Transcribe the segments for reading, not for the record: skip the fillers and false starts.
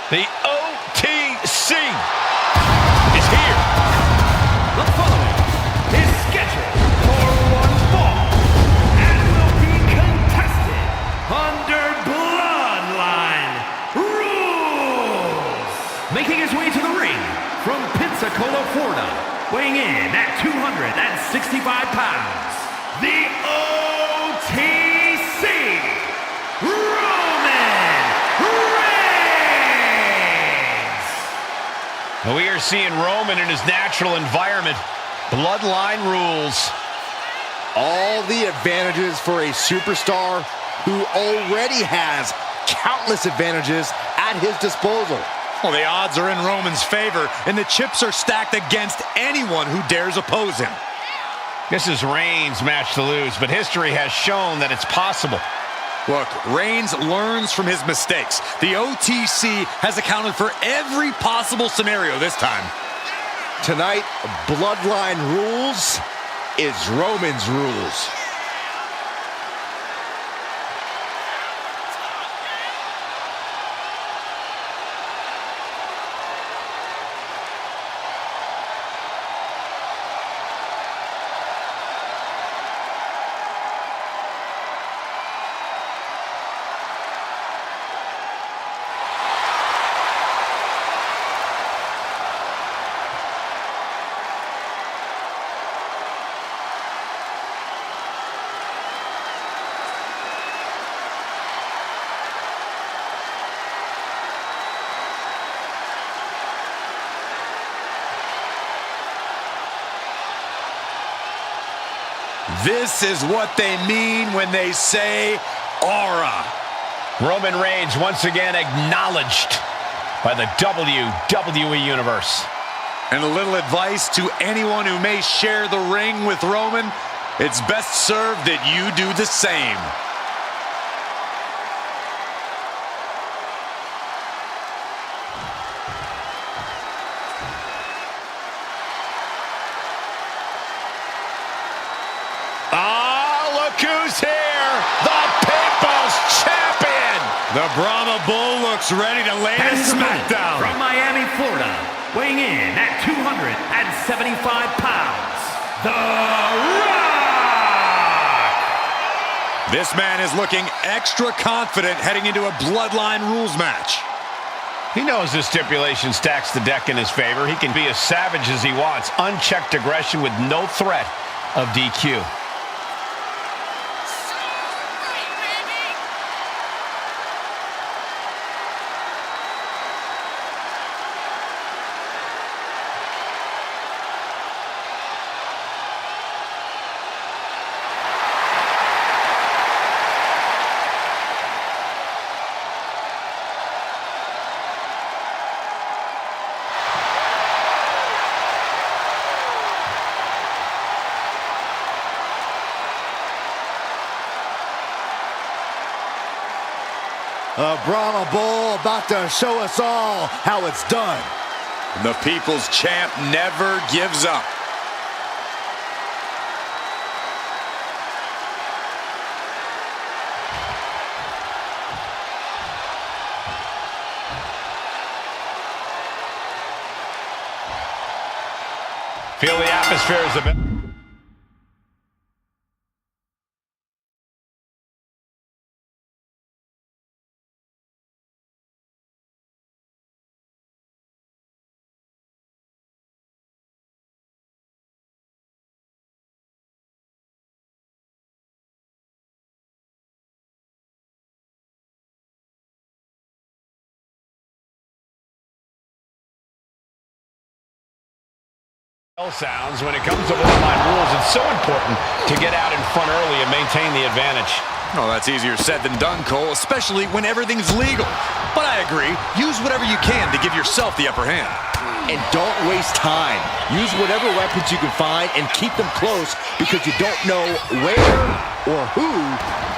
The OTC is here. The following is scheduled for one fall and will be contested under Bloodline rules. Making his way to the ring from Pensacola, Florida, weighing in at 265 pounds, the OTC, Roman Reigns. We are seeing Roman in his natural environment. Bloodline rules. All the advantages for a superstar who already has countless advantages at his disposal. Well, the odds are in Roman's favor, and the chips are stacked against anyone who dares oppose him. This is Reigns' match to lose, but history has shown that it's possible. Look, Reigns learns from his mistakes. The OTC has accounted for every possible scenario this time. Tonight, Bloodline rules is Roman's rules. This is what they mean when they say aura. Roman Reigns once again acknowledged by the WWE Universe. And a little advice to anyone who may share the ring with Roman: it's best served that you do the same. Who's here? The People's Champion! The Brahma Bull looks ready to lay the smackdown. From Miami, Florida, weighing in at 275 pounds, The Rock! This man is looking extra confident heading into a Bloodline rules match. He knows this stipulation stacks the deck in his favor. He can be as savage as he wants. Unchecked aggression with no threat of DQ. A Brahma Bull about to show us all how it's done. The People's Champ never gives up. Feel the atmosphere is a bit... sounds when it comes to Bloodline rules. It's so important to get out in front early and maintain the advantage. Oh, that's easier said than done, Cole, especially when everything's legal. But I agree, use whatever you can to give yourself the upper hand. And don't waste time. Use whatever weapons you can find and keep them close, because you don't know where or who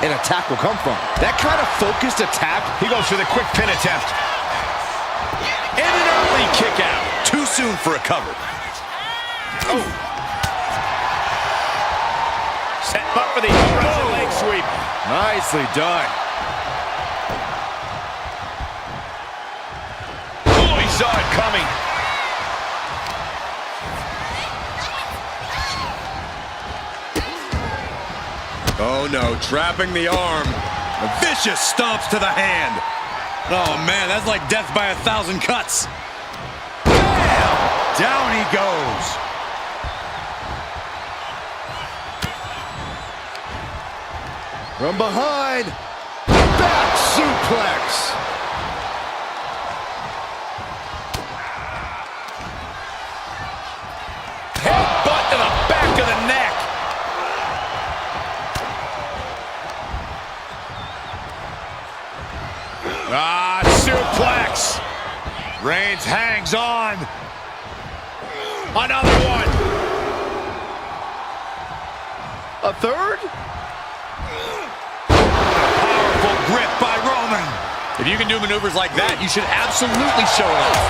an attack will come from. That kind of focused attack. He goes for the quick pin attempt. And an early kick out. Too soon for a cover. Oh. Set up for the Russian leg sweep. Nicely done. coming. Oh no, trapping the arm. Vicious stomps to the hand. Oh man, that's like death by 1,000 cuts. Bam! Down he goes. From behind, back suplex. Headbutt to the back of the neck. Suplex. Reigns hangs on. Another one. A third? Powerful grip by Roman. If you can do maneuvers like that, you should absolutely show it off.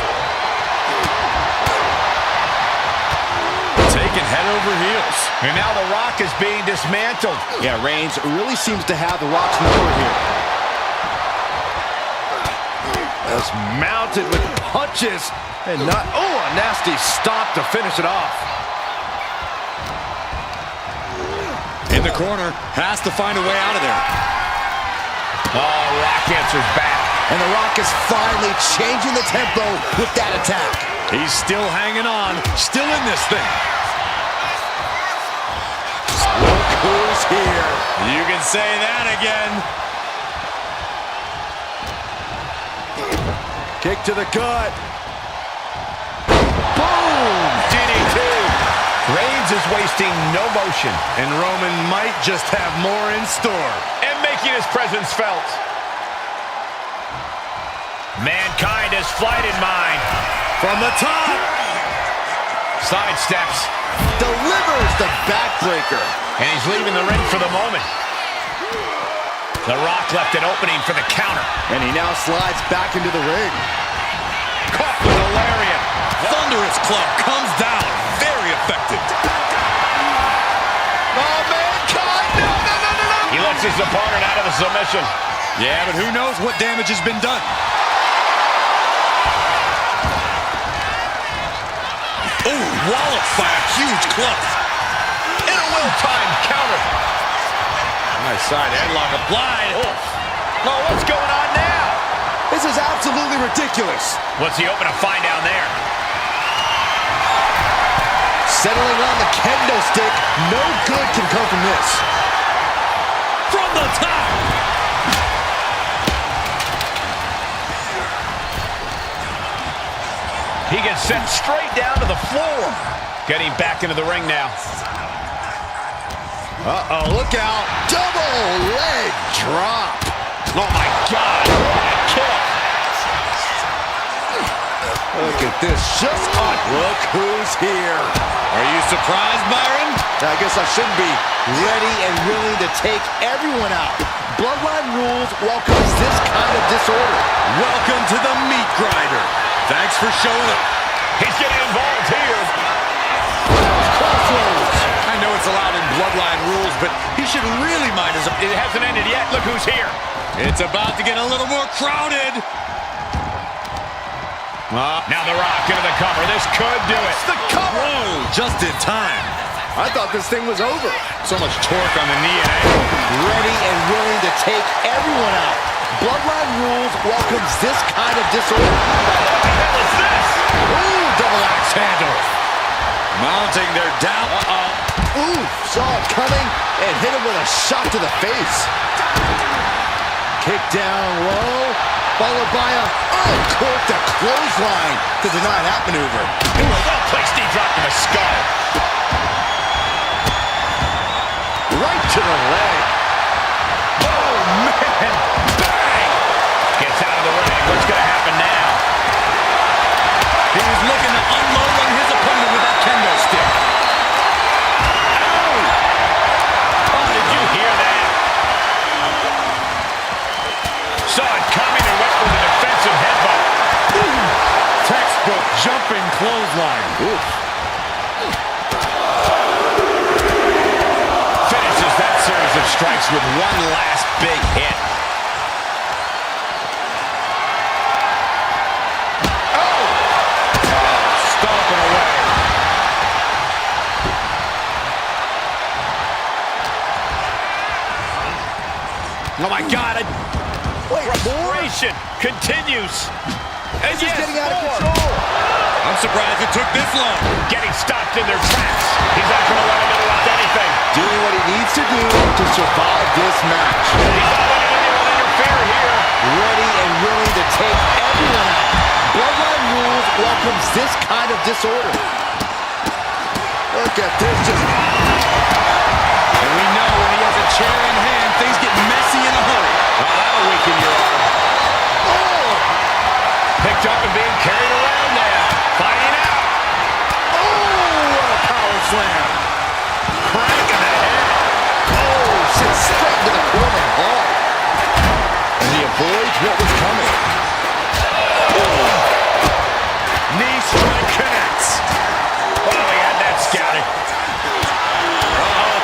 Taking head over heels. And now The Rock is being dismantled. Yeah, Reigns really seems to have The Rock's number here. That's mounted with punches and not, oh, a nasty stop to finish it off. In the corner, has to find a way out of there. Oh, Rock answers back. And The Rock is finally changing the tempo with that attack. He's still hanging on, still in this thing. Look who's here. You can say that again. Kick to the gut. Boom! DDT. Reigns is wasting no motion. And Roman might just have more in store. And making his presence felt. Mankind has flight in mind. From the top. Sidesteps. Delivers the backbreaker. And he's leaving the ring for the moment. The Rock left an opening for the counter. And he now slides back into the ring. Caught with a lariat. Thunderous club comes down. Very effective. Oh, Mankind! No! He lets his opponent out of the submission. Yeah, but who knows what damage has been done. Oh, walloped by a huge club. In a well-timed counter. Nice side headlock applied. Oh, what's going on now? This is absolutely ridiculous. What's he hoping to find down there? Settling on the kendo stick. No good can come from this. From the top. He gets sent straight down to the floor. Getting back into the ring now. Uh-oh, look out. Double leg drop. Oh, my God. What a kick. Look at this. Just on. Look who's here. Are you surprised, Byron? I guess I shouldn't be. Ready and willing to take everyone out. Bloodline Rules welcomes this kind of disorder. Welcome to the meat grinder. Thanks for showing up. He's getting involved here. Crossroads. I know it's allowed in Bloodline Rules, but he should really mind his... It hasn't ended yet. Look who's here. It's about to get a little more crowded. Now The Rock into the cover. This could do it. The cover. Whoa, just in time. I thought this thing was over. So much torque on the knee and ankle. Ready and willing to take everyone out. Bloodline Rules welcomes this kind of disorder. What the hell is this? Ooh, double axe handle. Mounting their down. Ooh, saw it coming and hit him with a shot to the face. Kick down low, followed by a uncorked clothesline to deny that maneuver. Ooh, a well-placed knee drop to the skull. Right to the leg. Oh, man. Bang. Gets out of the ring. What's going to happen now? He was looking to unload on his opponent with that kendo stick. Ow! Oh, did you hear that? Saw it coming and went with a defensive headbutt. Textbook jumping clothesline. Oof. Finishes that series of strikes with one last big hit. Oh, my God. Wait, Frustration continues. And this is yes, getting out of more. control. I'm surprised it took this long. Getting stopped in their tracks. He's not going to let him interrupt anything. Doing what he needs to do to survive this match. He's not letting anyone interfere here. Ready and willing to take everyone out. Bloodline Rules welcomes this kind of disorder. Look at this, just... And we know when he has a chair in hand, things get messy in a hurry. Oh, that'll weaken your arm. Oh! Picked up and being carried around there. Fighting out. Oh, what a power slam. Crank in the head. Oh, sent straight into the corner hard. And he avoids what was coming. Oh. Knee strike connects. Oh, he had that scouted.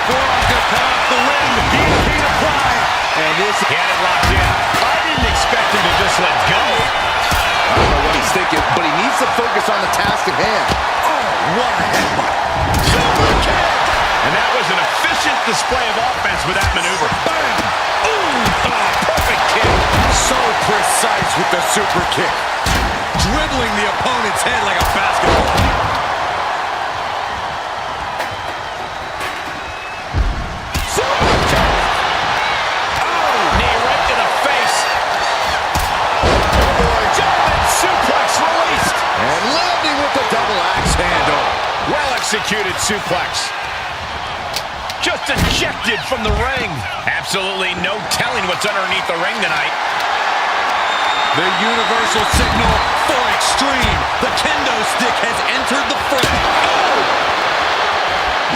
Forearm gonna cut off the ring. Guillotine applied. And this... He had it locked in. I didn't expect him to just let go. I don't know what he's thinking, but he needs to focus on the task at hand. Oh, what a headbutt. Super kick. And that was an efficient display of offense with that maneuver. Bam! Ooh! Oh, perfect kick. So precise with the super kick. Dribbling the opponent's head like a basketball. Executed suplex. Just ejected from the ring. Absolutely no telling what's underneath the ring tonight. The universal signal for extreme. The kendo stick has entered the fray. Oh!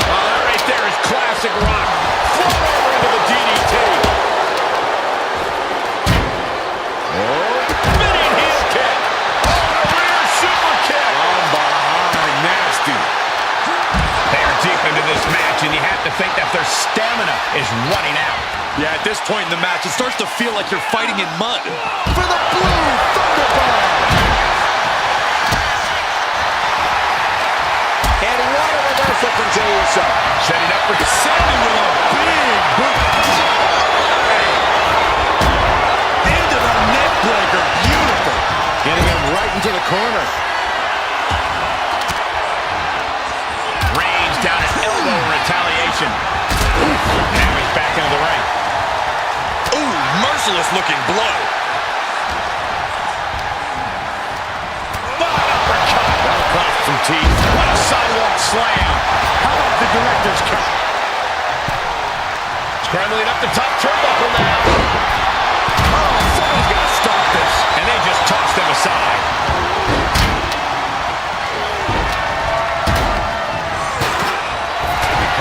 Oh, that right there is classic Rock. Flip over into the DDT. Oh, spinning heel kick. Oh, a rear super kick. From behind, nasty. They're deep into this match, and you have to think that their stamina is running out. Yeah, at this point in the match, it starts to feel like you're fighting in mud. For the blue Thunderbomb! And what a reversal from Jey Uso. Setting up for Descending with a big boot. Into the neck breaker. Beautiful. Getting him right into the corner. down an elbow in retaliation. Now he's back into the ring. Ooh, merciless looking blow. Uppercut. That'll cost some teeth. What a sidewalk slam. How about the director's cut? Scrambling up the top turnbuckle now. Oh, someone's got to stop this. And they just tossed him aside.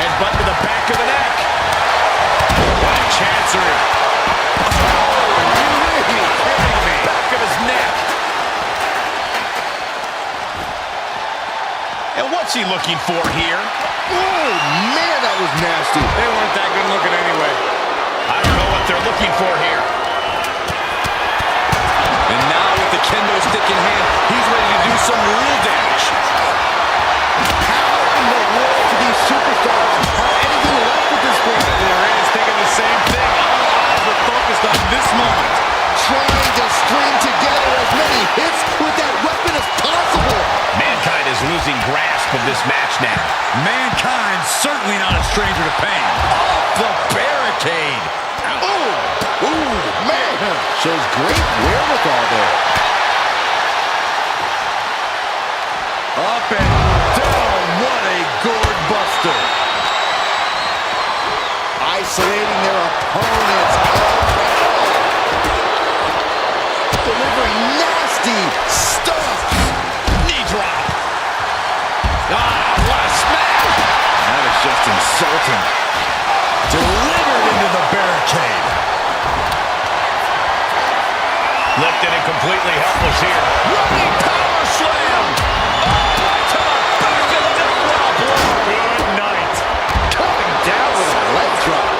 Headbutt to the back of the neck. What a chancery. Oh, you kidding me? Back of his neck. And what's he looking for here? Oh, man, that was nasty. They weren't that good looking anyway. I don't know what they're looking for here. And now with the kendo stick in hand, he's ready to do some real damage. How in the world do these superstars have anything left at this point? Lorenz thinking the same thing. All eyes were focused on this moment. Trying to string together as many hits with that weapon as possible. Mankind is losing grasp of this match now. Mankind certainly not a stranger to pain. Off the barricade. Oh, ooh, man. Shows great wherewithal there. Up and down. What a gourd buster. Isolating their opponents. Delivering nasty stuff. Knee drop. Ah, what a smash. That is just insulting. Delivered into the barricade. Lifted and completely helpless here. Running power slam. Oh, to the back of the neck with a blow. Good night. Coming down with a leg drop.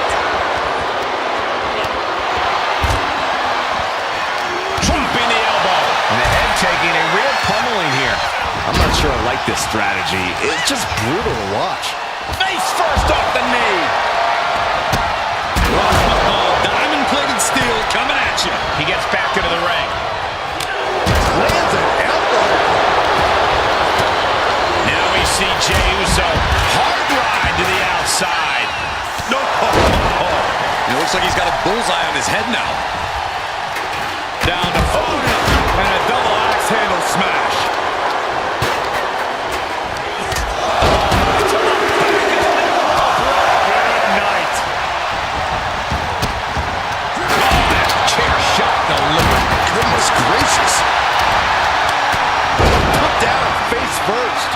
Dropping the elbow. And the head taking a real pummeling here. I'm not sure I like this strategy. It's just brutal to watch. Face first off the knee. Oh, diamond-plated steel. steel coming at you. He gets back into the ring. Lands an elbow. Now we see Jey Uso hard ride to the outside. No. It looks like he's got a bullseye on his head now. Down to and a double axe handle smash. Good night. Chair shot delivered. Goodness gracious. Put down face first.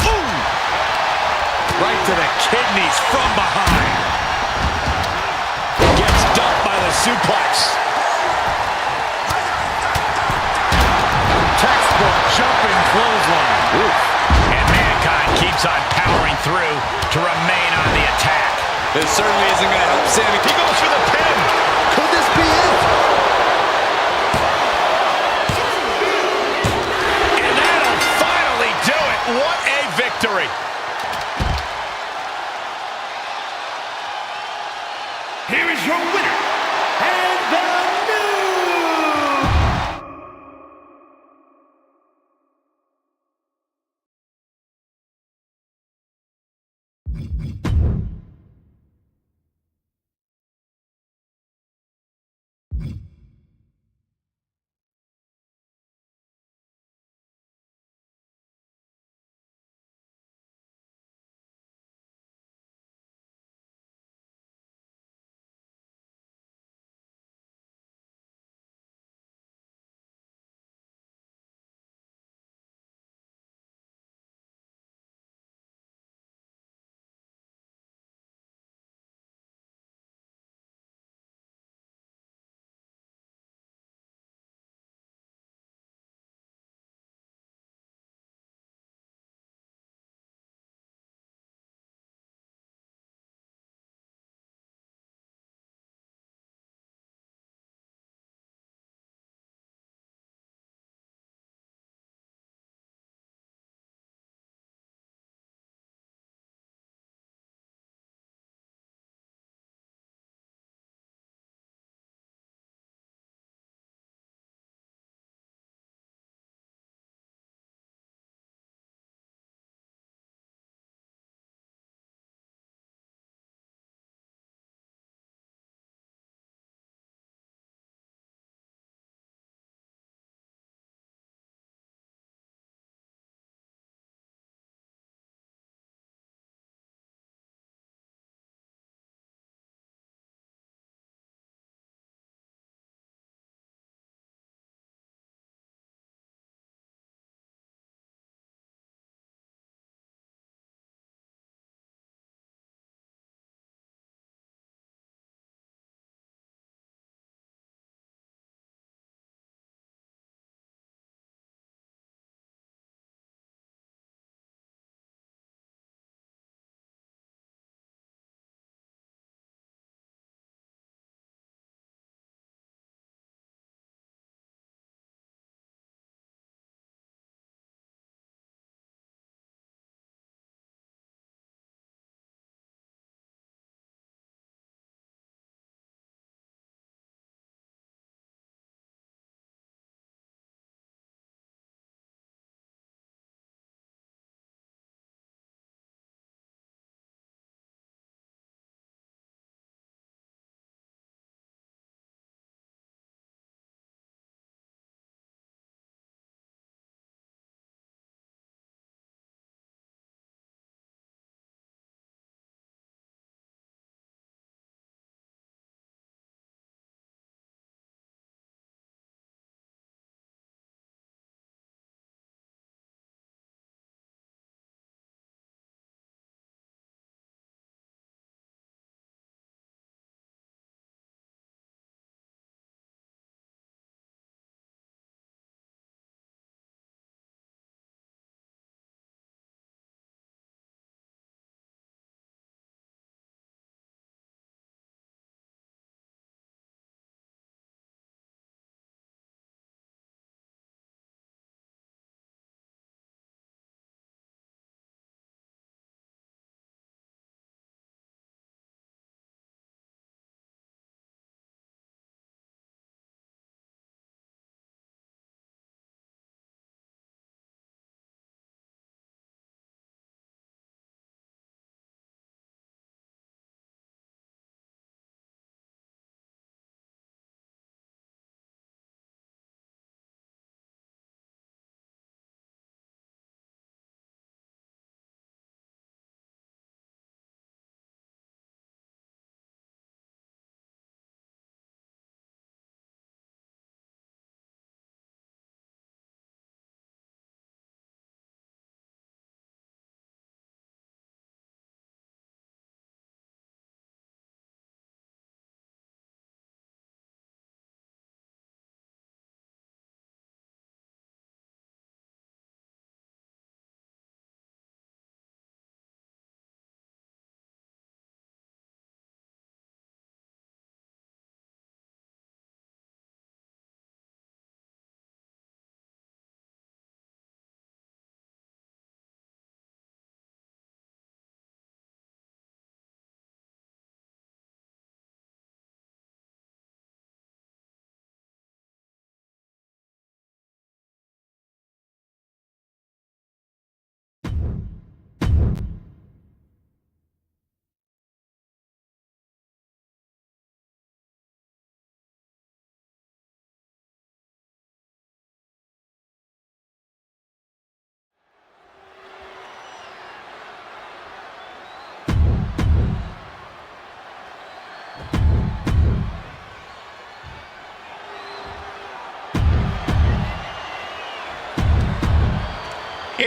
Ooh. Right to the kidneys from behind. Gets dumped by the suplex. Textbook jumping clothesline. Oof. And Mankind keeps on powering through to remain on the attack. It certainly isn't going to help Sammy. He goes for the pin. Could this be it? And that'll finally do it. What a victory. Here is your winner, and the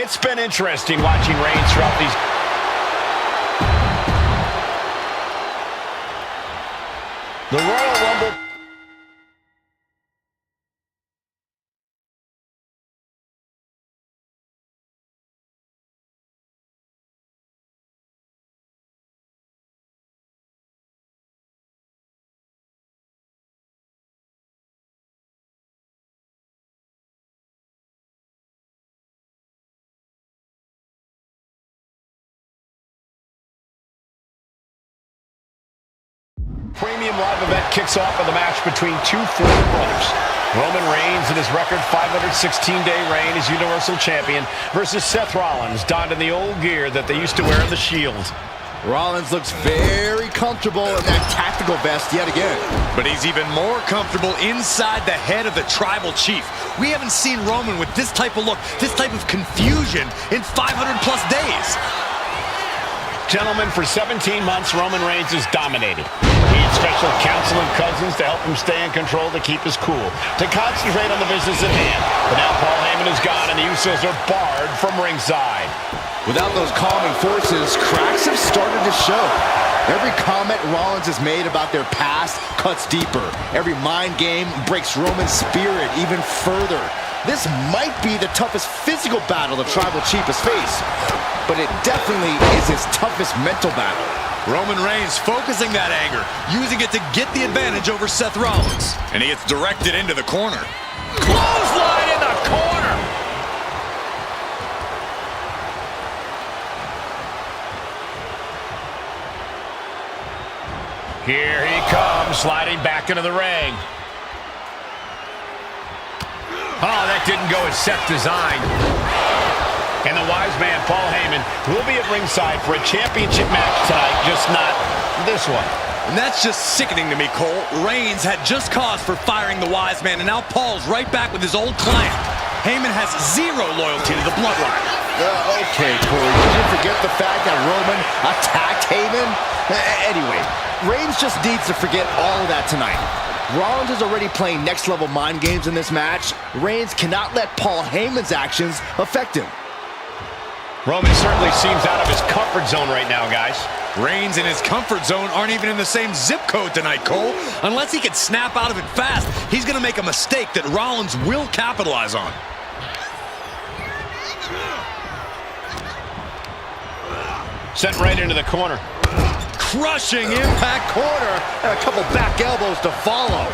It's been interesting watching Reigns throughout these. The Royal Rumble. Premium live event kicks off with a match between two former brothers. Roman Reigns in his record 516-day reign as Universal Champion versus Seth Rollins, donned in the old gear that they used to wear in the Shield. Rollins looks very comfortable in that tactical vest yet again. But he's even more comfortable inside the head of the Tribal Chief. We haven't seen Roman with this type of look, this type of confusion in 500-plus days. Gentlemen, for 17 months, Roman Reigns has dominated. He had special counsel and cousins to help him stay in control, to keep his cool, to concentrate on the business at hand. But now Paul Heyman is gone, and the Usos are barred from ringside. Without those calming forces, cracks have started to show. Every comment Rollins has made about their past cuts deeper. Every mind game breaks Roman's spirit even further. This might be the toughest physical battle the Tribal Chief has faced, but it definitely is his toughest mental battle. Roman Reigns focusing that anger, using it to get the advantage over Seth Rollins. And he gets directed into the corner. Clothesline in the corner! Here he comes, sliding back into the ring. Oh, that didn't go as Seth designed. And the wise man, Paul Heyman, will be at ringside for a championship match tonight, just not this one. And that's just sickening to me, Cole. Reigns had just cause for firing the wise man, and now Paul's right back with his old client. Heyman has zero loyalty to the bloodline. Okay, Corey, did you forget the fact that Roman attacked Heyman? Anyway, Reigns just needs to forget all of that tonight. Rollins is already playing next-level mind games in this match. Reigns cannot let Paul Heyman's actions affect him. Roman certainly seems out of his comfort zone right now, guys. Reigns and his comfort zone aren't even in the same zip code tonight, Cole. Unless he can snap out of it fast, he's going to make a mistake that Rollins will capitalize on. Sent right into the corner. Crushing impact corner, and a couple back elbows to follow.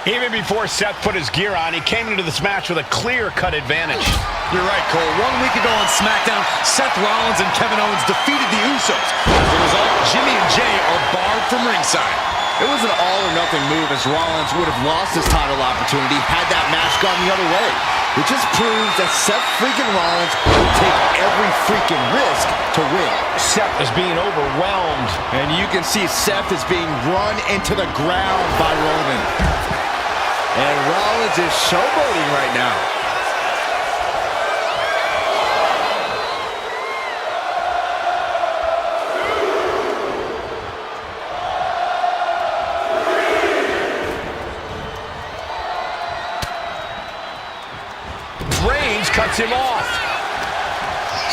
Even before Seth put his gear on, he came into this match with a clear-cut advantage. You're right, Cole. 1 week ago on SmackDown, Seth Rollins and Kevin Owens defeated the Usos. As a result, Jimmy and Jay are barred from ringside. It was an all-or-nothing move, as Rollins would have lost his title opportunity had that match gone the other way. It just proves that Seth freaking Rollins will take every freaking risk to win. Seth is being overwhelmed. And you can see Seth is being run into the ground by Roman. And Rollins is showboating right now. Reigns cuts him off.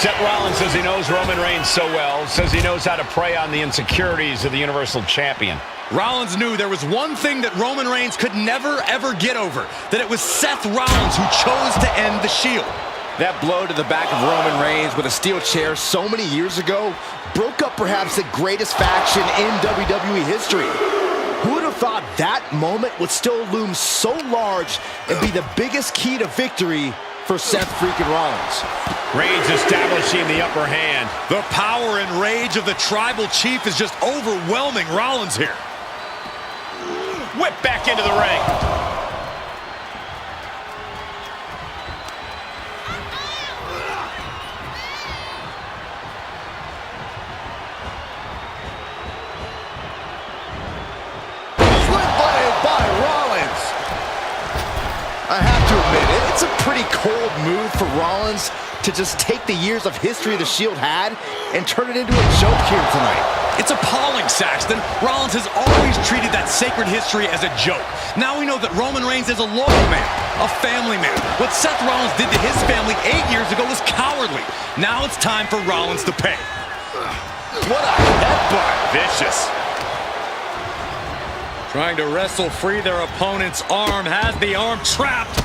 Seth Rollins says he knows Roman Reigns so well, says he knows how to prey on the insecurities of the Universal Champion. Rollins knew there was one thing that Roman Reigns could never, ever get over, that it was Seth Rollins who chose to end the Shield. That blow to the back of Roman Reigns with a steel chair so many years ago broke up perhaps the greatest faction in WWE history. Who would have thought that moment would still loom so large and be the biggest key to victory for Seth freaking Rollins. Reigns establishing the upper hand. The power and rage of the Tribal Chief is just overwhelming Rollins here. Whip back into the ring. I have to admit, it's a pretty cold move for Rollins to just take the years of history the Shield had and turn it into a joke here tonight. It's appalling, Saxton. Rollins has always treated that sacred history as a joke. Now we know that Roman Reigns is a loyal man, a family man. What Seth Rollins did to his family 8 years ago was cowardly. Now it's time for Rollins to pay. What a headbutt. Vicious. Trying to wrestle free their opponent's arm, has the arm trapped.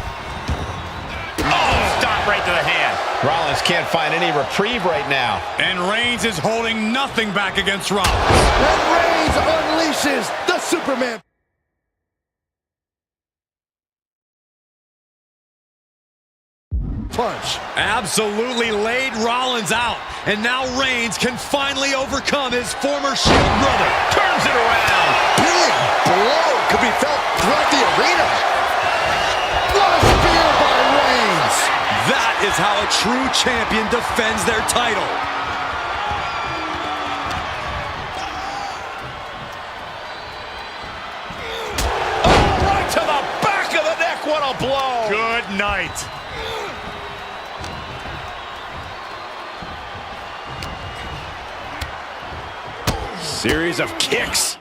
Oh, stop right to the hand. Rollins can't find any reprieve right now. And Reigns is holding nothing back against Rollins. And Reigns unleashes the Superman punch. Absolutely laid Rollins out. And now Reigns can finally overcome his former Shield brother. Turns it around. Big blow could be felt throughout the arena. What a spear by Reigns. That is how a true champion defends their title. Oh, right to the back of the neck. What a blow. Good night. Series of kicks.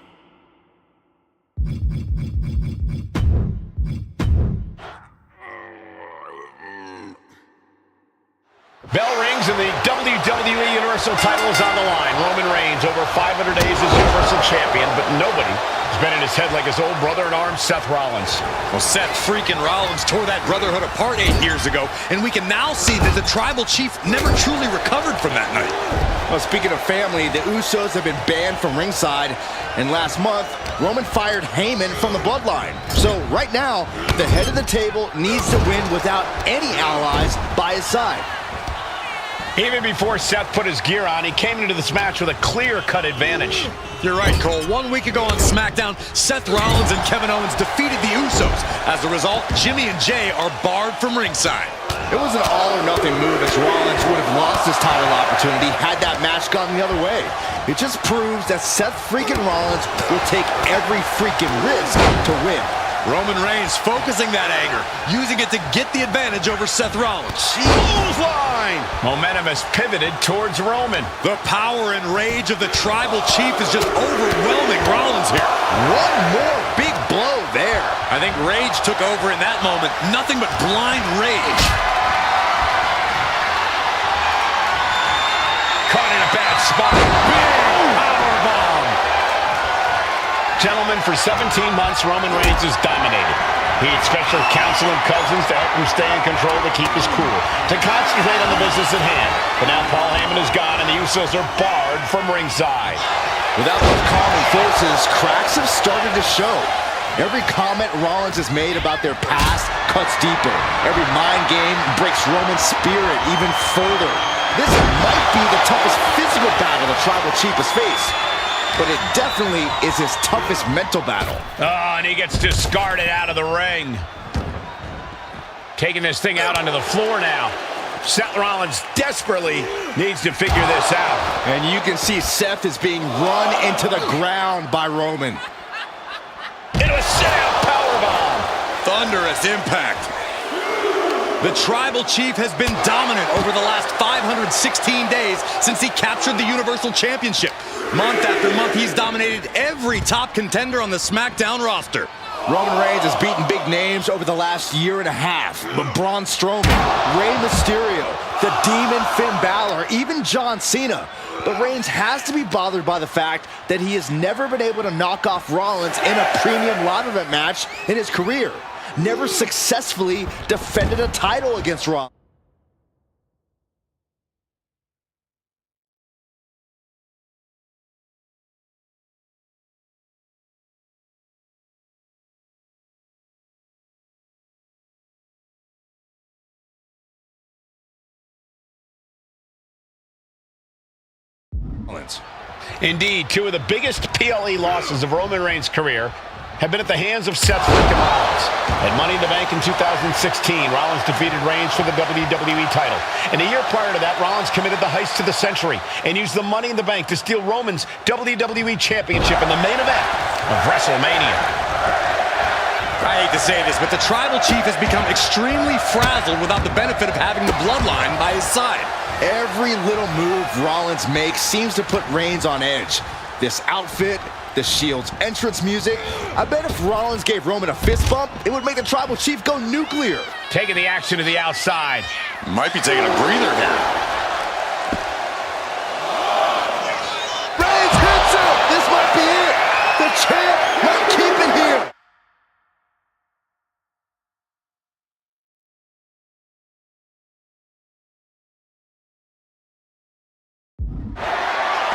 Bell rings and the WWE Universal title is on the line. Roman Reigns, over 500 days as Universal Champion, but nobody has been in his head like his old brother-in-arms, Seth Rollins. Well, Seth freaking Rollins tore that brotherhood apart 8 years ago, and we can now see that the Tribal Chief never truly recovered from that night. Well, speaking of family, the Usos have been banned from ringside, and last month, Roman fired Heyman from the bloodline. So right now, the head of the table needs to win without any allies by his side. Even before Seth put his gear on, he came into this match with a clear-cut advantage. You're right, Cole. 1 week ago on SmackDown, Seth Rollins and Kevin Owens defeated the Usos. As a result, Jimmy and Jay are barred from ringside. It was an all-or-nothing move, as Rollins would have lost his title opportunity had that match gone the other way. It just proves that Seth freaking Rollins will take every freaking risk to win. Roman Reigns focusing that anger, using it to get the advantage over Seth Rollins. Clothesline! Momentum has pivoted towards Roman. The power and rage of the Tribal Chief is just overwhelming Rollins here. One more big blow there. I think rage took over in that moment. Nothing but blind rage. Caught in a bad spot. Big powerbomb. Gentlemen, for 17 months, Roman Reigns has dominated. He had special counsel and cousins to help him stay in control to keep his cool, to concentrate on the business at hand. But now Paul Heyman is gone and the Usos are barred from ringside. Without those calming forces, cracks have started to show. Every comment Rollins has made about their past cuts deeper. Every mind game breaks Roman's spirit even further. This might be the toughest physical battle the Tribal Chief has faced, but it definitely is his toughest mental battle. Oh, and he gets discarded out of the ring. Taking this thing out onto the floor now. Seth Rollins desperately needs to figure this out. And you can see Seth is being run into the ground by Roman. Into a sit-out powerbomb. Thunderous impact. The Tribal Chief has been dominant over the last 516 days since he captured the Universal Championship. Month after month, he's dominated every top contender on the SmackDown roster. Roman Reigns has beaten big names over the last year and a half. But Braun Strowman, Rey Mysterio, the Demon Finn Balor, even John Cena. But Reigns has to be bothered by the fact that he has never been able to knock off Rollins in a premium live event match in his career. Never successfully defended a title against Rollins. Rollins. Indeed, two of the biggest PLE losses of Roman Reigns' career have been at the hands of Seth freaking Rollins. At Money in the Bank in 2016, Rollins defeated Reigns for the WWE title. And a year prior to that, Rollins committed the heist to the century and used the Money in the Bank to steal Roman's WWE Championship in the main event of WrestleMania. I hate to say this, but the Tribal Chief has become extremely frazzled without the benefit of having the Bloodline by his side. Every little move Rollins makes seems to put Reigns on edge. This outfit, the Shield's entrance music. I bet if Rollins gave Roman a fist bump, it would make the Tribal Chief go nuclear. Taking the action to the outside. Might be taking a breather here. Reigns hits him! This might be it! The champ might keep it here!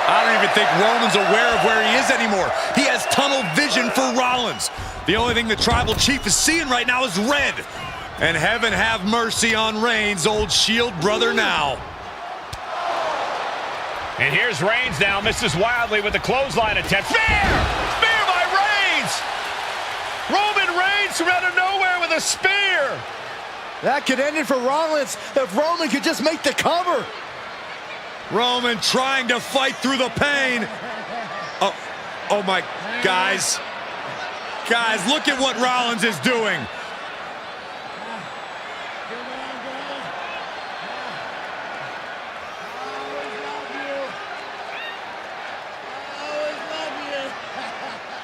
I don't even think Roman's aware of where he is anymore. He has tunnel vision for Rollins. The only thing the Tribal Chief is seeing right now is red. And heaven have mercy on Reigns, old Shield brother now. And here's Reigns now, misses wildly with the clothesline attempt. Spear! Spear by Reigns! Roman Reigns from out of nowhere with a spear! That could end it for Rollins if Roman could just make the cover. Roman trying to fight through the pain. Oh my, guys. Guys, look at what Rollins is doing.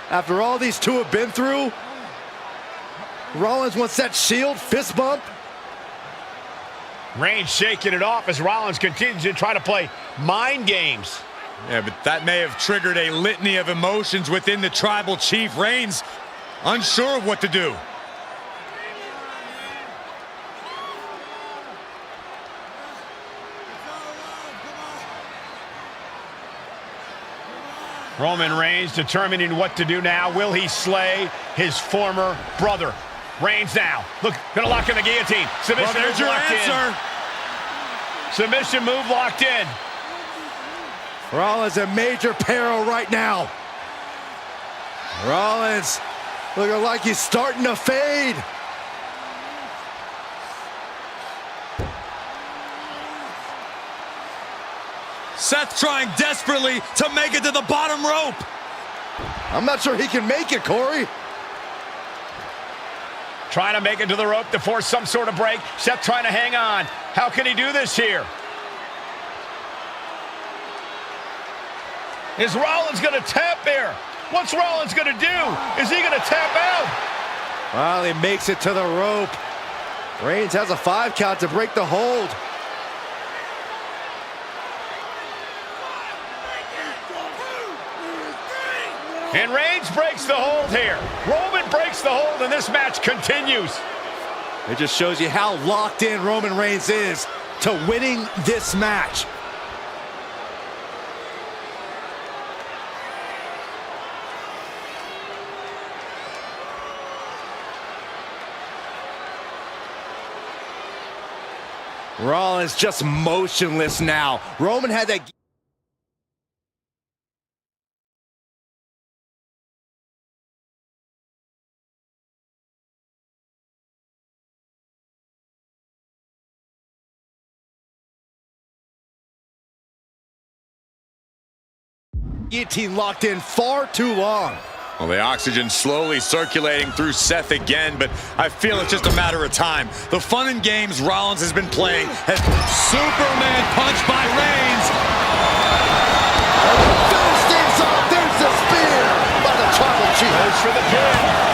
After all these two have been through, Rollins wants that Shield fist bump. Reigns shaking it off as Rollins continues to try to play mind games. Yeah, but that may have triggered a litany of emotions within the Tribal Chief. Reigns unsure of what to do. Roman Reigns determining what to do now. Will he slay his former brother? Reigns now. Look, gonna lock in the guillotine. Submission Well, there's move your locked answer. in. Submission move locked in. Rollins in major peril right now. Rollins looking like he's starting to fade. Seth trying desperately to make it to the bottom rope. I'm not sure he can make it, Corey. Trying to make it to the rope to force some sort of break. Seth trying to hang on. How can he do this here? Is Rollins going to tap there? What's Rollins going to do? Is he going to tap out? Well, he makes it to the rope. Reigns has a 5 count to break the hold. And Reigns breaks the hold here. Roman breaks the hold, and this match continues. It just shows you how locked in Roman Reigns is to winning this match. Rollins just motionless now. Roman had that guillotine locked in far too long. Well, the oxygen slowly circulating through Seth again, but I feel it's just a matter of time. The fun and games Rollins has been playing has Superman punch by Reigns. Finish things off. There's the spear by the Tribal Chief. Goes for the pin.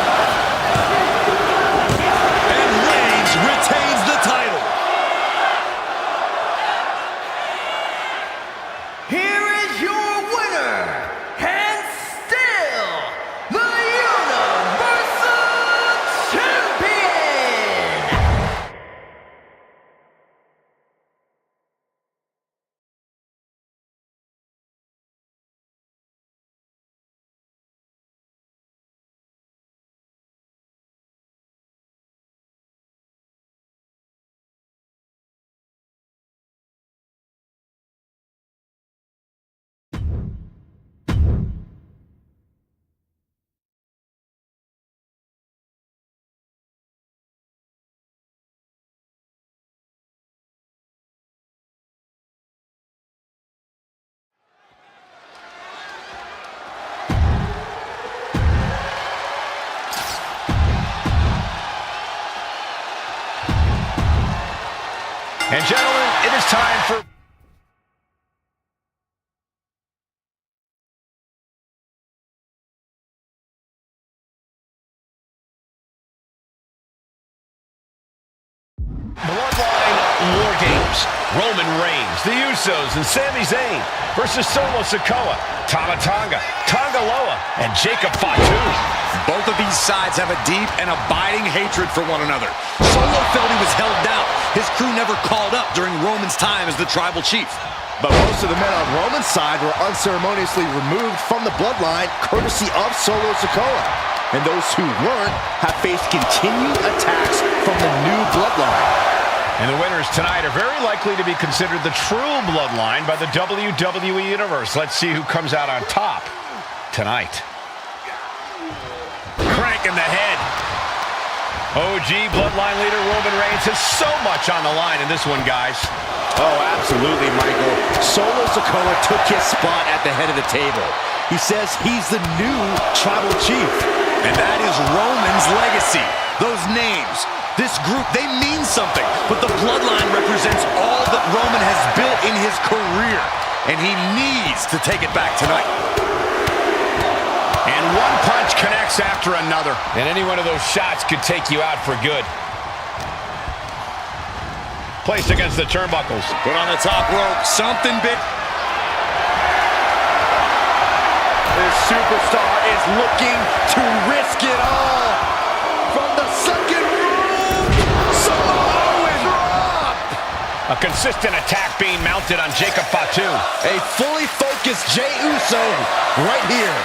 And gentlemen, it is time for... Bloodline War Games. Roman Reigns, the Usos, and Sami Zayn versus Solo Sikoa, Tama Tonga, Tonga Loa, and Jacob Fatu. Both of these sides have a deep and abiding hatred for one another. Solo felt he was held down. His crew never called up during Roman's time as the tribal chief. But most of the men on Roman's side were unceremoniously removed from the bloodline, courtesy of Solo Sikoa. And those who weren't have faced continued attacks from the new bloodline. And the winners tonight are very likely to be considered the true bloodline by the WWE Universe. Let's see who comes out on top tonight. Crank in the head. OG bloodline leader Roman Reigns has so much on the line in this one, guys. Oh, absolutely, Michael. Solo Sikoa took his spot at the head of the table. He says he's the new tribal chief. And that is Roman's legacy. Those names, this group, they mean something. But the bloodline represents all that Roman has built in his career. And he needs to take it back tonight. And one punch connects after another. And any one of those shots could take you out for good. Placed against the turnbuckles. Put on the top rope. Something big. This superstar is looking to risk it all. From the second rope, Samoan drop. A consistent attack being mounted on Jacob Fatu. A fully focused Jey Uso right here.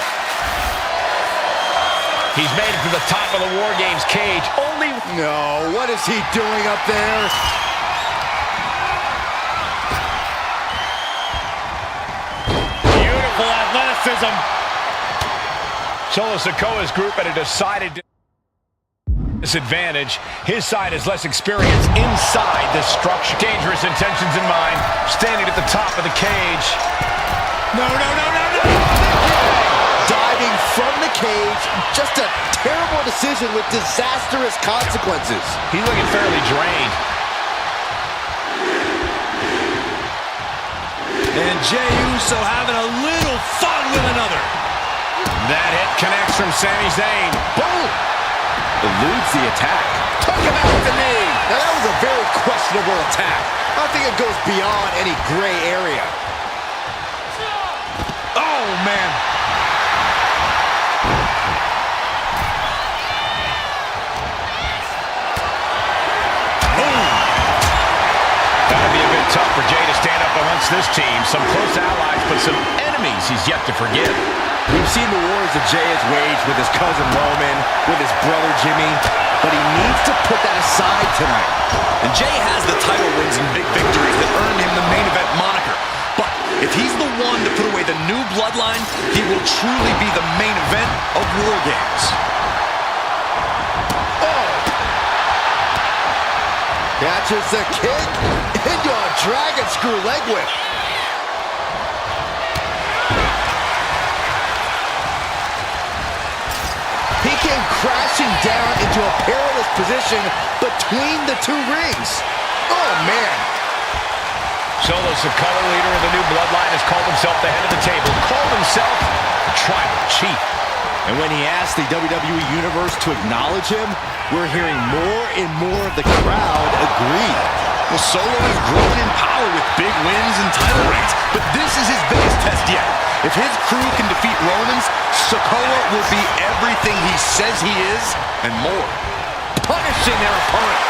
He's made it to the top of the War Games cage. Only... No, what is he doing up there? Beautiful athleticism. Solo Sikoa's group at a decided disadvantage. His side has less experience inside this structure. Dangerous intentions in mind. Standing at the top of the cage. No. Diving from the cage. Just a terrible decision with disastrous consequences. He's looking fairly drained. And Jey Uso having a little fun with another. That hit connects from Sami Zayn. Boom! Eludes the attack. Took him out with the knee. Now that was a very questionable attack. I think it goes beyond any gray area. Oh, man. Gotta be a bit tough for Jey to stand up amongst this team. Some close allies, but some enemies he's yet to forgive. We've seen the wars that Jey has waged with his cousin Roman, with his brother Jimmy, but he needs to put that aside tonight. And Jey has the title wins and big victories that earned him the main event moniker. But if he's the one to put away the new bloodline, he will truly be the main event of War Games. Catches the kick into a dragon screw leg whip. He came crashing down into a perilous position between the two rings. Oh, man. Solo Sikoa, leader of the new bloodline, has called himself the head of the table. Called himself the tribal chief. And when he asked the WWE Universe to acknowledge him, we're hearing more and more of the crowd agree. Well, Solo has grown in power with big wins and title reigns, but this is his biggest test yet. If his crew can defeat Roman's, Sikoa will be everything he says he is and more. Punishing their opponent.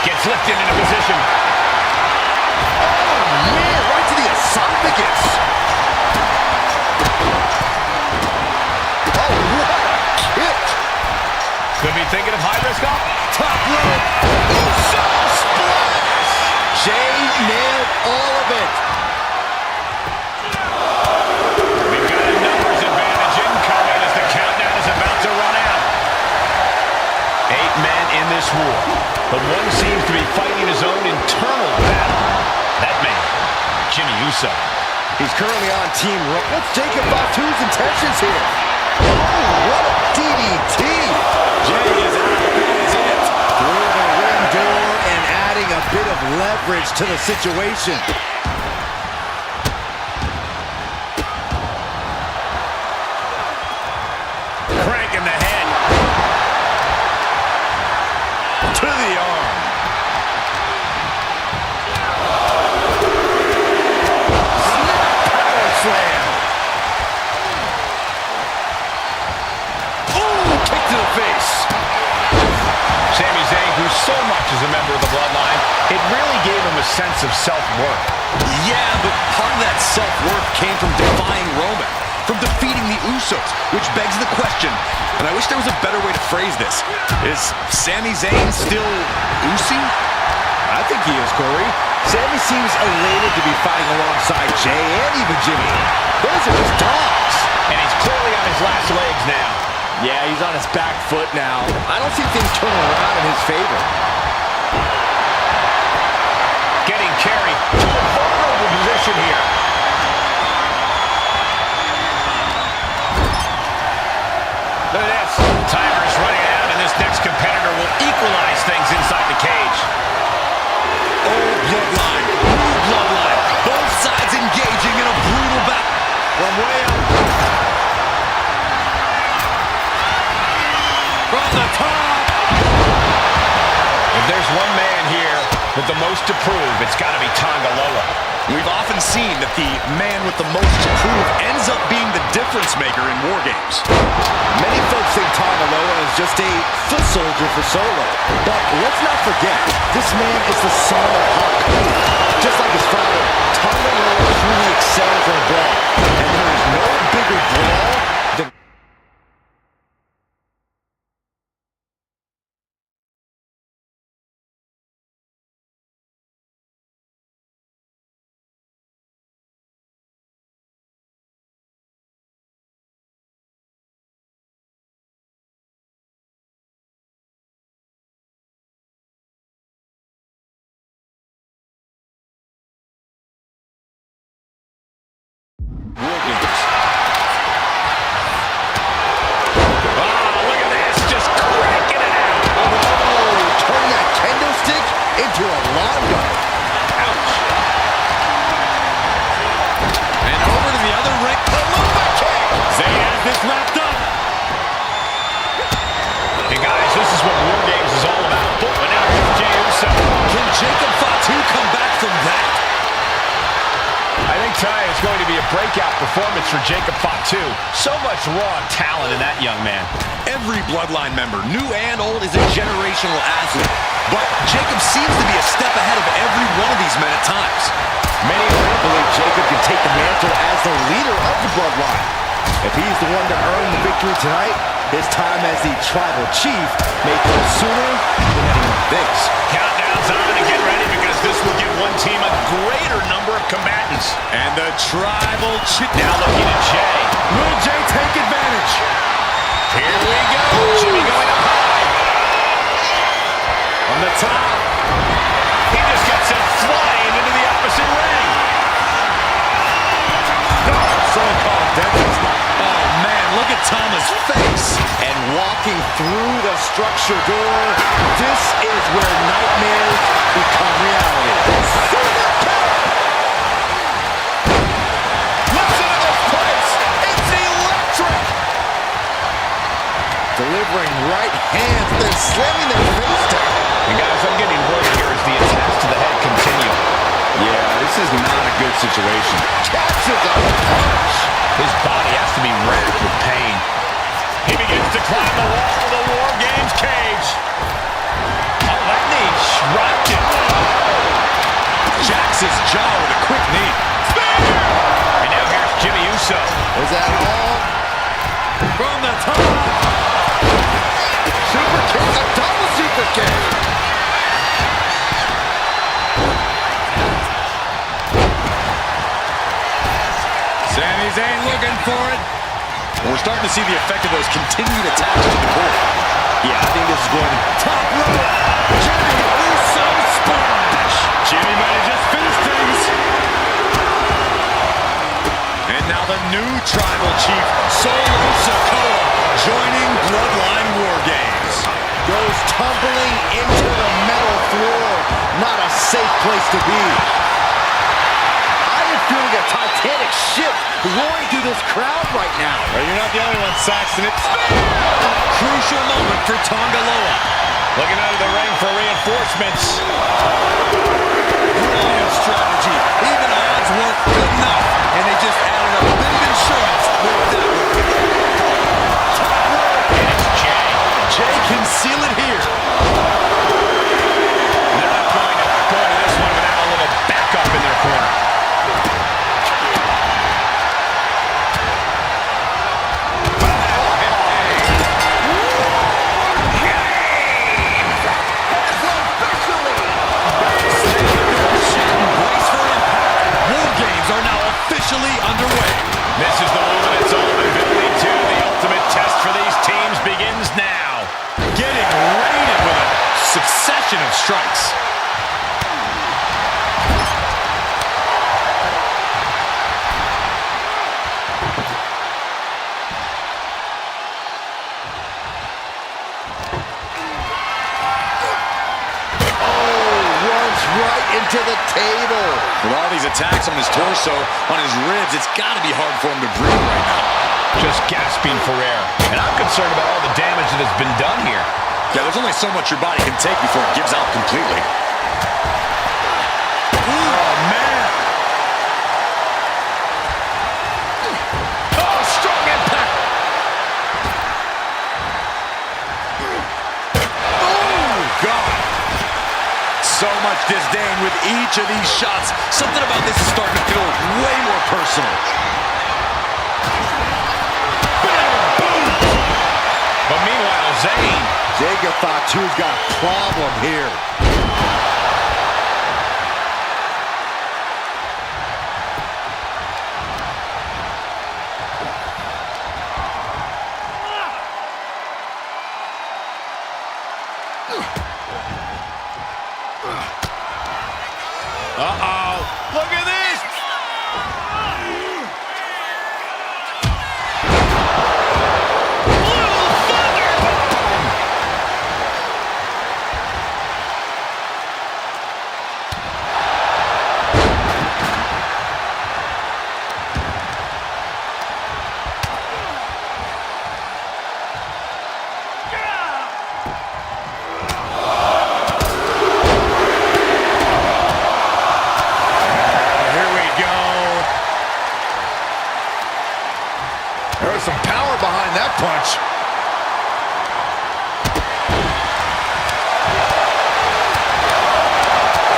Gets lifted into position. Oh, man, right to the esophagus. Oh, what a kick. Could be thinking of high risk off. Top rope. Uso splash. Jey nailed all of it. We've got a numbers advantage incoming as the countdown is about to run out. 8 men in this war, but one seems to be fighting his own internal battle. That man, Jimmy Uso. He's currently on Team Raw. What's Jacob Fatu's intentions here? Oh, what a DDT. Jey is out. That is it. bit of leverage to the situation. Cranking the head. To the arm. Power slam. Ooh, kick to the face. Sami Zayn, who so much is a member of the Bloodline, it really gave him a sense of self-worth. Yeah, but part of that self-worth came from defying Roman, from defeating the Usos, which begs the question, and I wish there was a better way to phrase this. Is Sami Zayn still Usi? I think he is, Corey. Sami seems elated to be fighting alongside Jay and even Jimmy. Those are just dogs. And he's clearly on his last legs now. Yeah, he's on his back foot now. I don't see things turning around in his favor. Getting carried to a vulnerable position here. Look at this. Timer's running out, and this next competitor will equalize things inside the cage. Old bloodline, new bloodline, both sides engaging in a brutal battle. From way up. From the top. If there's one man here with the most to prove, it's got to be Tonga Loa. We've often seen that the man with the most to prove ends up being the difference maker in war games. Many folks think Tonga Loa is just a foot soldier for Solo. But let's not forget, this man is the son of Hawk. Just like his father, Tonga Loa truly excels in a brawl. And there is no bigger brawl than... into a lawn dart. Ouch. And over to the other ring. A Lumbar kick. Zayn has this wrapped up. Hey guys, this is what War Games is all about. But now here's Jey Uso. Can Jacob Fatu come back from that? I think tonight is going to be a breakout performance for Jacob Fatu. So much raw talent in that young man. Every Bloodline member, new and old, is a generational athlete. But Jacob seems to be a step ahead of every one of these men at times. Many believe Jacob can take the mantle as the leader of the Bloodline. If he's the one to earn the victory tonight, his time as the Tribal Chief may come sooner than anyone thinks. Countdown's on and get ready because this will give one team a greater number of combatants. And the Tribal Chief Now looking at Jey. Will Jey take advantage? Here we go. Jimmy going up high. On the top. He just got sent flying into the opposite ring. So-called dentist. Oh, man, look at Tama's face. And walking through the structure door, this is where nightmares become reality. Listen to this place. It's electric. Delivering right hands, then slamming their face down. And guys, I'm getting word here as the attacks to the head continue. Yeah, this is not a good situation. Catches a punch. His body has to be racked with pain. He begins to climb the wall of the War Games cage. Oh, that knee dropped him. Jacks his jaw with a quick knee. And now here's Jimmy Uso. Is that all? From the top. Super kick, a double super kick. Sami Zayn looking for it. We're starting to see the effect of those continued attacks to the core. Yeah, I think this is going to Top rope. Jimmy Uso splash. Jimmy might have just finished things. And now the new Tribal Chief, Solo Sikoa, joining Bloodline War Games. goes tumbling into the metal floor. Not a safe place to be. I am feeling a Titanic ship roaring through this crowd right now. Well, you're not the only one, Saxton. It's crucial moment for Tonga Loa. Looking out of the ring for reinforcements. Brilliant strategy. Even odds weren't good enough, and they just added a bit of insurance with that one. It's Jay. Jay can seal it here. They're not going to this one without a little backup in their corner. Are now officially underway. This is the moment it's all been building to. The ultimate test for these teams begins now. Getting raided with a succession of strikes. Right into the table. With all these attacks on his torso, on his ribs, it's got to be hard for him to breathe right now. Just gasping for air. And I'm concerned about all the damage that has been done here. Yeah, there's only so much your body can take before it gives out completely. Oh, man. Oh, strong impact. Oh, God. So much disdain with each of these shots. Something about this is starting to feel way more personal. But meanwhile, Zayn. Jacob Fatu's got a problem here. Uh-oh. Look at this. Some power behind that punch.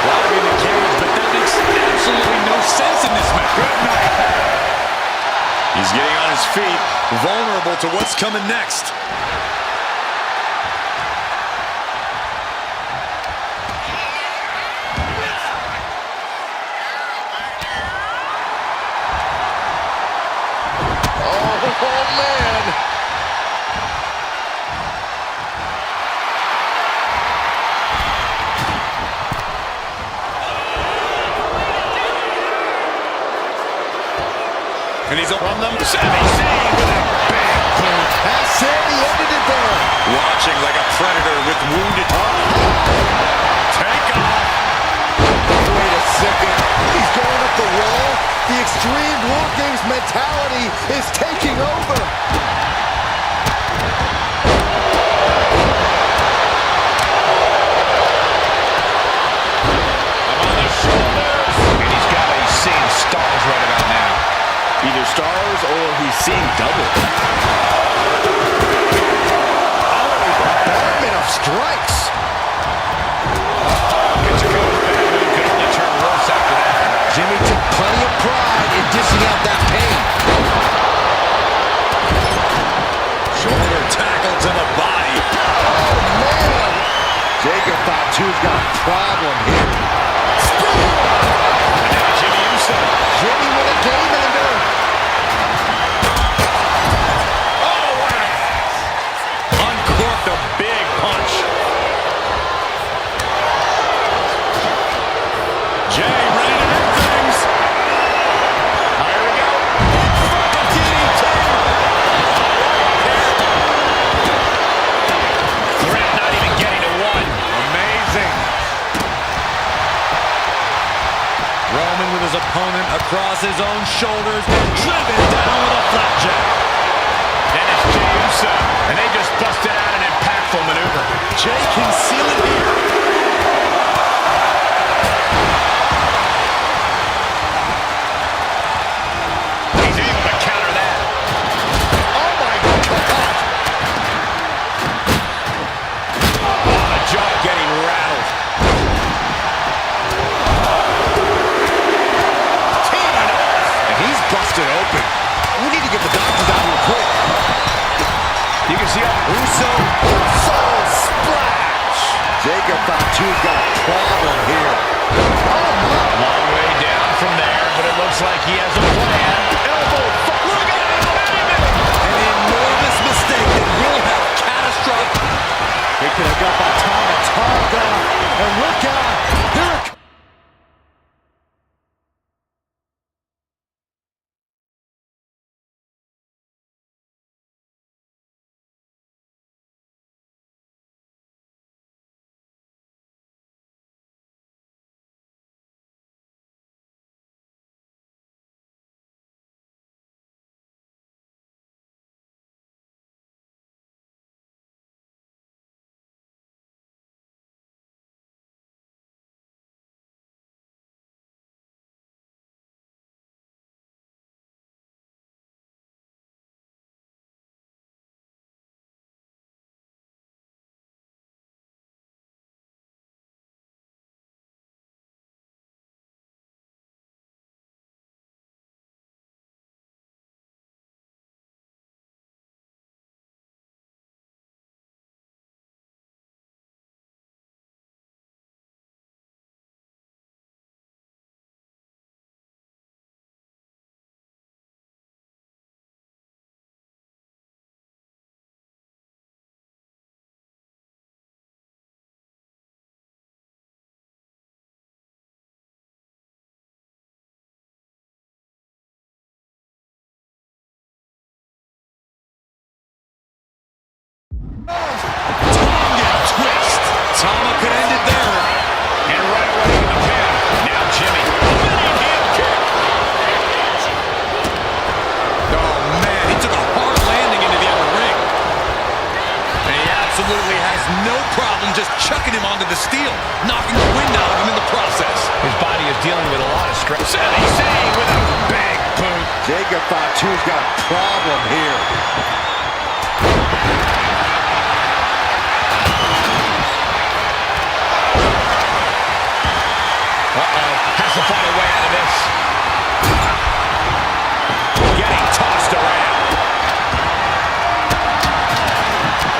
Locking the cage, but that makes absolutely no sense in this match. Good night. He's getting on his feet, vulnerable to what's coming next. Oh, man. And he's from them. Sami Zayn with a big boot. Has Sami ended it there? Watching like a predator with wounded. Take off. Wait a second. He's going up the wall. The Extreme War Games mentality is taking over. Up on the shoulders. And he's got to be seeing stars right about now. Either stars or he's seeing double. Oh, bombardment of strikes. Could only turn worse after that. Jimmy took plenty of pride in dishing out that pain. Shoulder tackle to the body. Oh, man. Jacob Fatu's got a problem here. Jimmy Uso. Jimmy with a game ender. Uncorked a big punch. Jay ready to do things. Here we go. Threat not even getting to opponent across his own shoulders, driven down with a flapjack. And it's Jey Uso, and they just busted out an impactful maneuver. Jey can seal it here. He's able to counter that. Oh my God! Oh, the jaw getting rattled. And he's busted open. We need to get the doctors out here quick. You can see how Uso splash. Jacob Fatu's got a problem here. Oh my. long way down from there, but it looks like he has a plan. Elbow, look at him! An enormous mistake that will have catastrophic. They could have got that Tonga. And look out. Here it comes. Tonga twist. Tama could end it there. And right away in the pin. Now Jimmy. Spinning heel kick. Oh, man, he took a hard landing into the outer ring. And he absolutely has no problem just chucking him onto the steel, knocking the wind out of him in the process. His body is dealing with a lot of stress. Sami Zayn with a big boot. Jacob Fatu's got a problem here. Has to find a way out of this. Getting tossed around.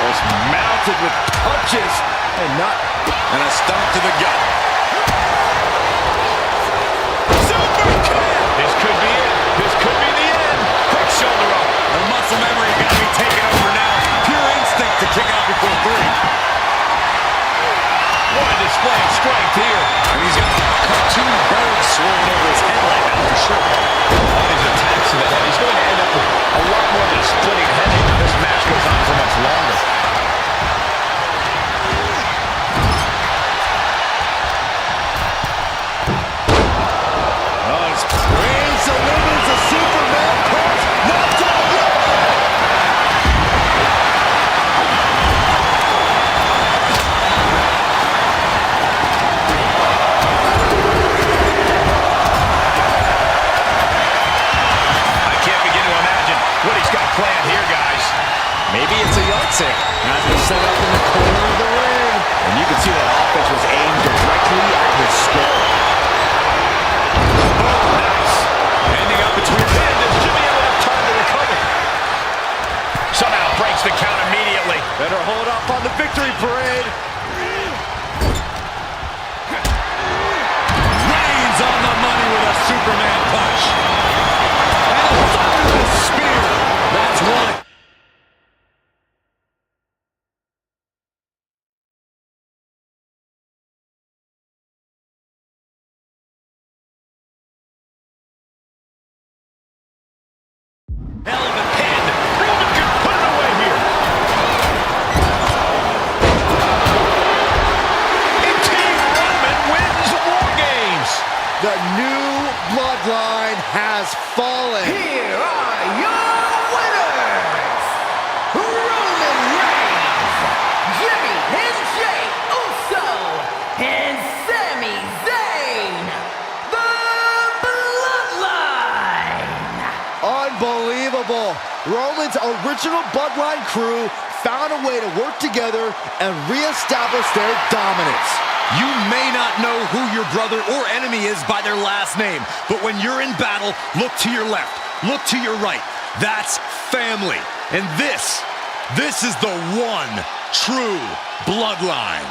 Was mounted with punches and not. And a stomp to the gut. Super kick. This could be it. This could be the end. Quick shoulder up. The muscle memory got to be taken over now. Pure instinct to kick out before three. What a display of strength here. And he's got a cartoon bird swirling over his head right now for sure. On his attacks to the head, he's going to end up with a lot more than a splitting headache if this match goes on for much longer. Oh, it's Reigns delivers a Superman punch. Knocked out yet. I can't begin to imagine what he's got planned here, guys. Maybe it's a yahtzee. Has been set up in the corner of the ring. And you can see that offense was aimed directly at his skull. Oh, nice. Ending up between them. Does Jimmy ever have time to recover? Somehow breaks the count immediately. Better hold up on the victory parade. Reigns on the money with a Superman punch. And a thunderous spear. That's one. has fallen. Here are your winners, Roman Reigns, Jimmy and Jay Uso, and Sami Zayn, the Bloodline. Unbelievable. Roman's original Bloodline crew found a way to work together and reestablish their dominance. You may not know who your brother or enemy is by their last name, but when you're in battle, look to your left, look to your right. That's family. And this is the one true Bloodline.